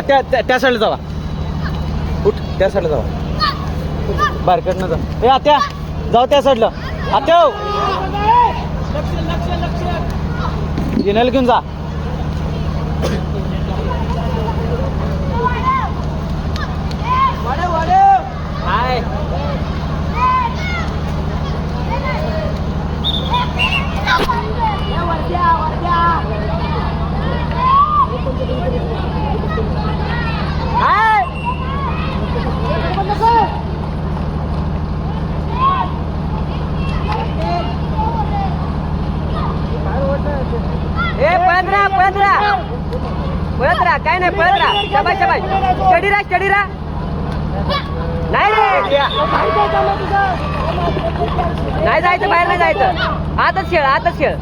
त्या त्या साईडला जावा. उठ त्या साईडला जावा. बारकडनं जा. ए आत्या जाऊ त्या साईडला. आत्या जिनेल घेऊन जा. हाय पळत राहा काय नाही पळत राहा. शाबाश शाबाश. स्टडी राहा स्टडी राहा. नाही रे नाही जायचं बाहेर नाही जायचं. आतच खेळ आतच खेळ.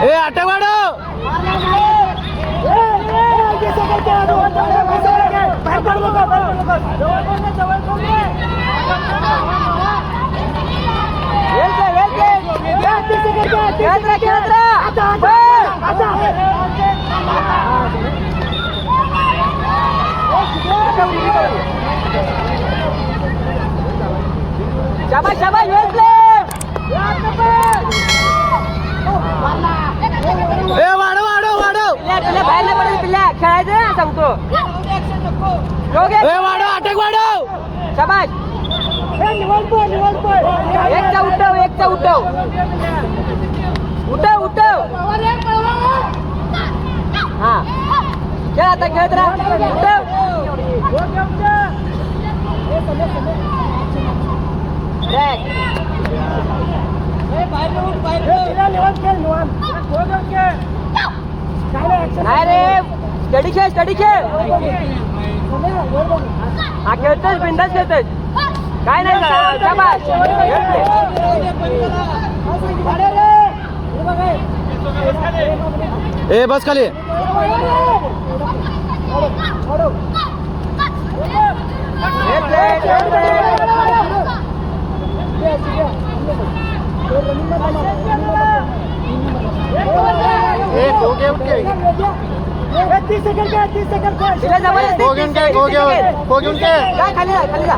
ए आटवाड शाबाश शाबाश. वाढव वाढव वाढव. पिल्ल्या बाहेर नाही पडायचं. पिल्ल्या खेळायचं ना सांगतो. वाढव अटक वाढव. शाबाश. एकचा उठव एकचा उठव उठव उठव. हा खेळ आता खेळत राहा. उठव. नाही रे स्टडी खेळ स्टडी खेळ. हा खेळतोच बिंदास खेळतोच काय नाही झाला. शाबाश. ए बस खाली. खाली जा.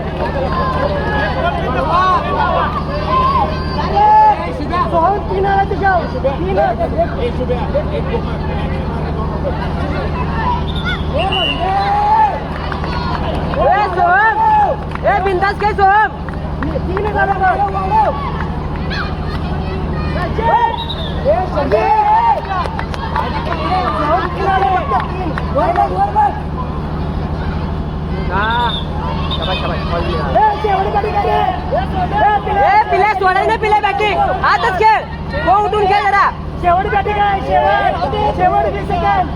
बिंदास काय सोहम. पिल्या सोडाय ना पिल्या बॅटिंग आताच खेळ. को उठून खेळ जरा. शेवट बॅटिंग आहे. शेवट 20 सेकंड.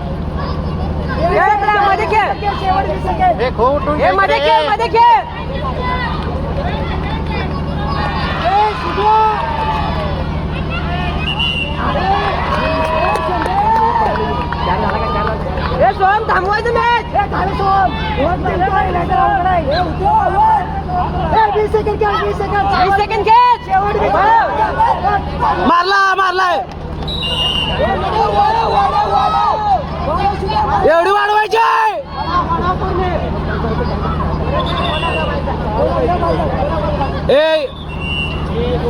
मध्ये खेळ. मध्ये खेळ मध्ये खेळ. सोहम थांबवायचं मॅच. 20 सेकंड खेळ. मारलाय. एवढी वाढवायची.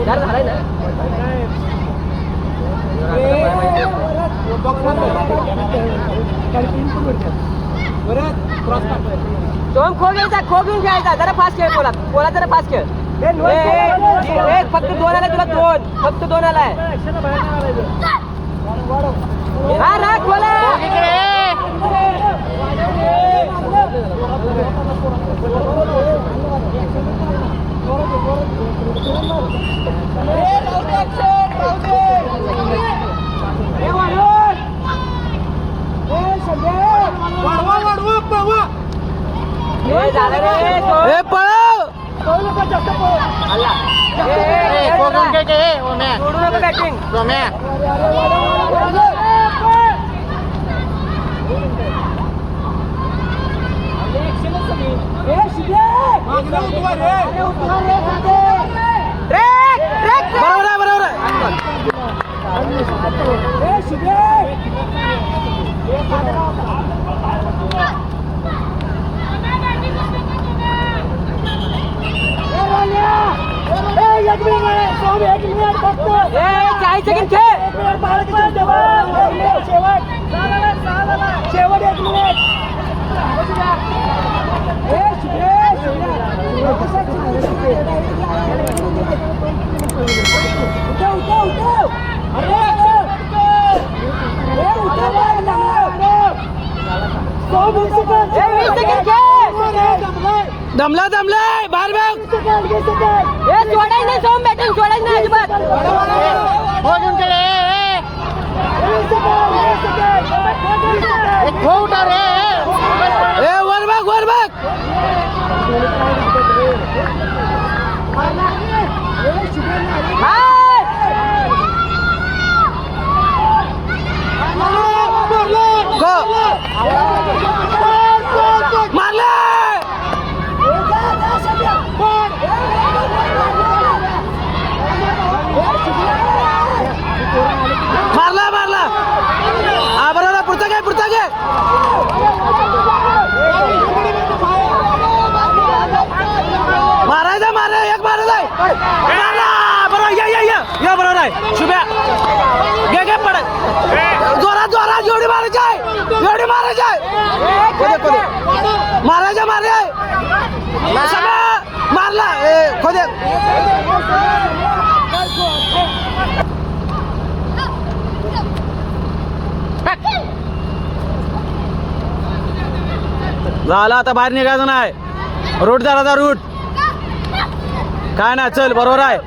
झालाय ना. सोहम खो घ्यायचा. खो घेऊन खेळायचा. जरा फास्ट खेळ. पोला जरा फास्ट खेळ. फक्त 2 आला तुला. 2 फक्त 2 आलाय. हा राख बोला. बॅटिंग सोम्या बरोबर आहे बरोबर दमला दमलाय बाहेर बघ सोडायचं नाही सोम बॅटिंग सोडायचं नाही अजिबात वर बघ वर बघ मारले मारला मारला हा बरोबर पुढचा घे मारायचा मारा एक मारायचा बरोबर या बरोबर आहे शुभ्या घे पडत जोरात जेवढी मारायची आहे मारायच्या मारला खोदे झाला आता बाहेर निघायचं नाही रूट जराचा रूट काय ना चल बरोबर आहे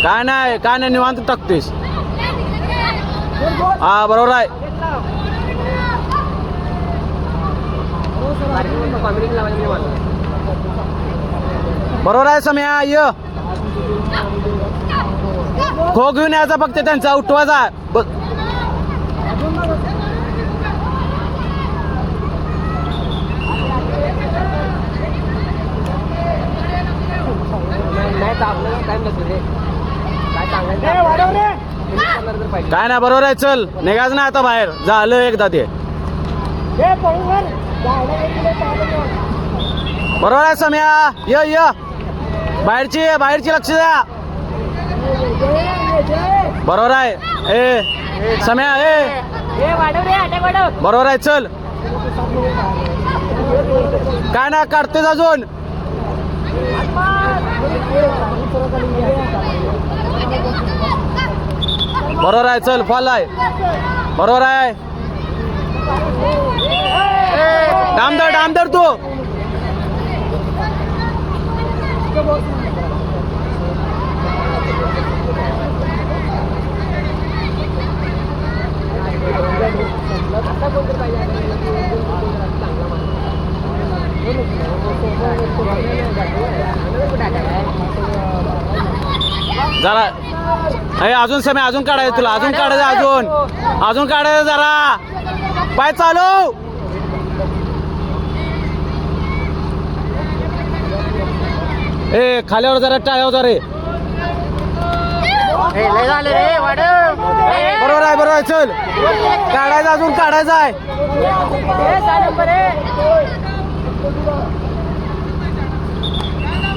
काय नाही निवांत टाकतोयस हा बरोबर आहे बरोबर आहे सम्या य खो घेऊन यायचा फक्त त्यांचा उठवायचा काय ना बरोबर आहे चल निघायचं ना आता बाहेर झालं एकदा ते बरोबर आहे सम्या य बाहेरची लक्ष द्या बरोबर आहे ए सम्या बरोबर आहे चल काय ना काढतोय अजून बरोबर आहे चल फॉल आहे बरोबर आहे डामदर तू जरा अजून समय अजून काढायचं तुला अजून काढायचं जरा पाय चालू खाल्यावर जरा टाळ्यावर रे बरोबर आहे चल काढायचं अजून काढायचं आहे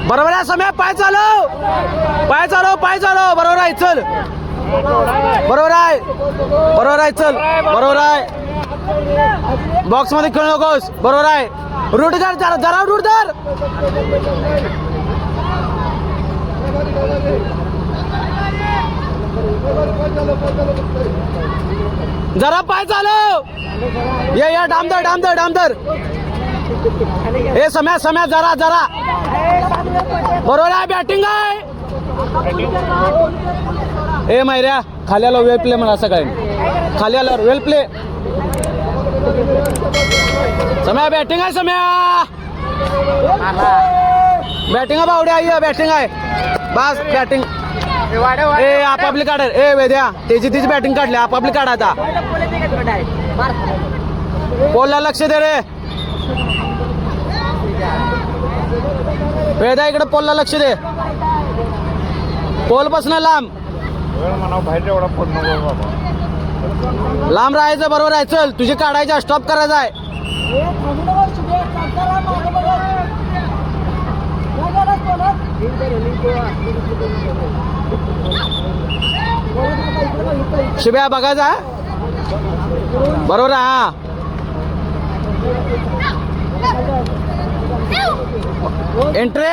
बरोबर आहे समय पाय चालव बरोबर आहे चल बरोबर आहे चल बरोबर आहे बॉक्स मध्ये खेळू नकोस बरोबर आहे रूट धर जरा रूट धर जरा पाय चालव या डामदर हे सम्या जरा बरोबर आहे बॅटिंग आहे ए मैऱ्या खाली आलो वेल प्ले म्हणा सगळ्यांनी खाली आल्यावर वेल प्ले सम्या बॅटिंग आहे सम्या बॅटिंग आहे बावड्या ये बॅटिंग आहे बस बॅटिंग ए आपापली काढ ए वेद्या त्याची तिची बॅटिंग काढली आपापली काढ आता पोलला लक्ष दे रे वेद्या इकडे पोलला लक्ष दे पोल पासून लांब लांब राहायचं बरोबर आहे चल तुझी काढायची स्टॉप करायचा आहे शिब्या बघायचा बरोबर हा एंट्री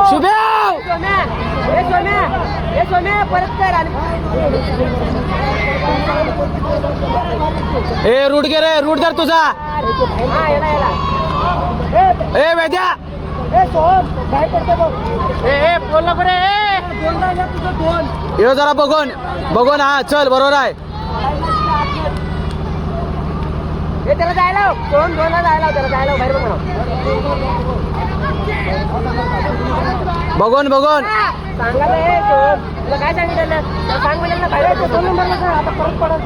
शुभ्या ए रूट गे रे रूट धर तुझा ए वेद्या ये जरा बघून बघून हा चल बरोबर आहे त्याला जायला दोन जायला त्याला जायला बाहेर बघून बघून सांगा तुला काय सांगितलं सांग म्हणजे बाहेर 2 नंबरला आता परत पडत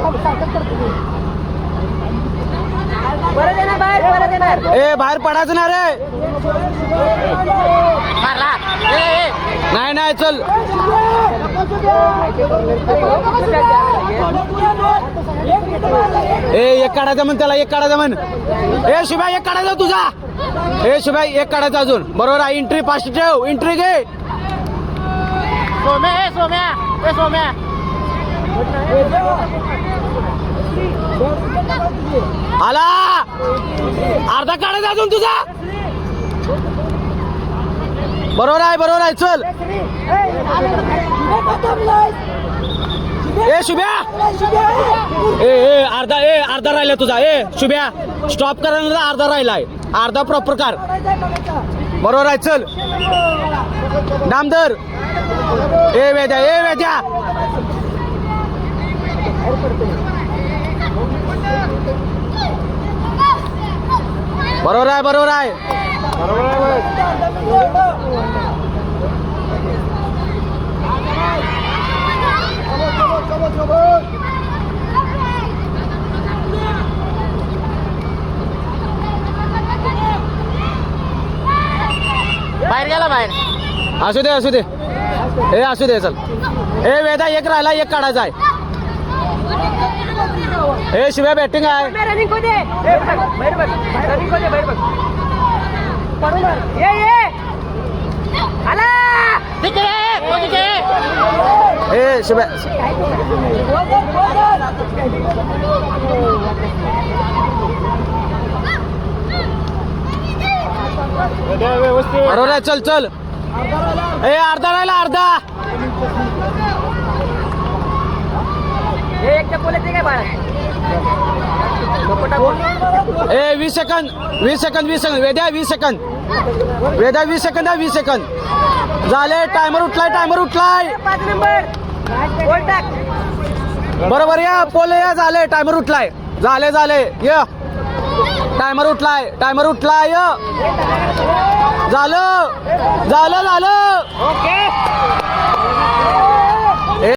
परत येणार बाहेर परत येणार ए बाहेर पडायचं ना रे नाही नाही चल ए एक काढायचा म्हण त्याला एक काढायचा म्हण ए शुभा एक काढायचा तुझा ए शुभा एक काढायचा अजून बरोबर आहे एंट्री फास्ट ठेव एंट्री घे सोम्या आला अर्धा काढायचा अजून तुझा बरोबर आहे चल ए शुभ्या ए अर्धा राहिला तुझा ए शुभ्या स्टॉप करायला अर्धा राहिलाय अर्धा प्रॉपर कार बरोबर आहे चल नामदर ए वेद्या बरोबर आहे बाहेर गेला बाहेर असू दे ए असू दे चल ए वेदा एक राहिला एक काढायचा आहे ए शिव्या बॅटिंग आहे रनिंग को दे बाहेर बघ रनिंग को दे बाहेर बघ पडून ये आला तिकडे ए शिव्या बरोबर आहे चल ए अर्धा राहिला अर्धा एक चप्पल येते काय बाळा ए 20 सेकंद वेद्या 20 सेकंद 20 सेकंद झाले टायमर उठलाय 5 नंबर गोल टाक बरोबर या पोले या झाले टायमर उठलाय झाले य टायमर उठलाय झालं ओके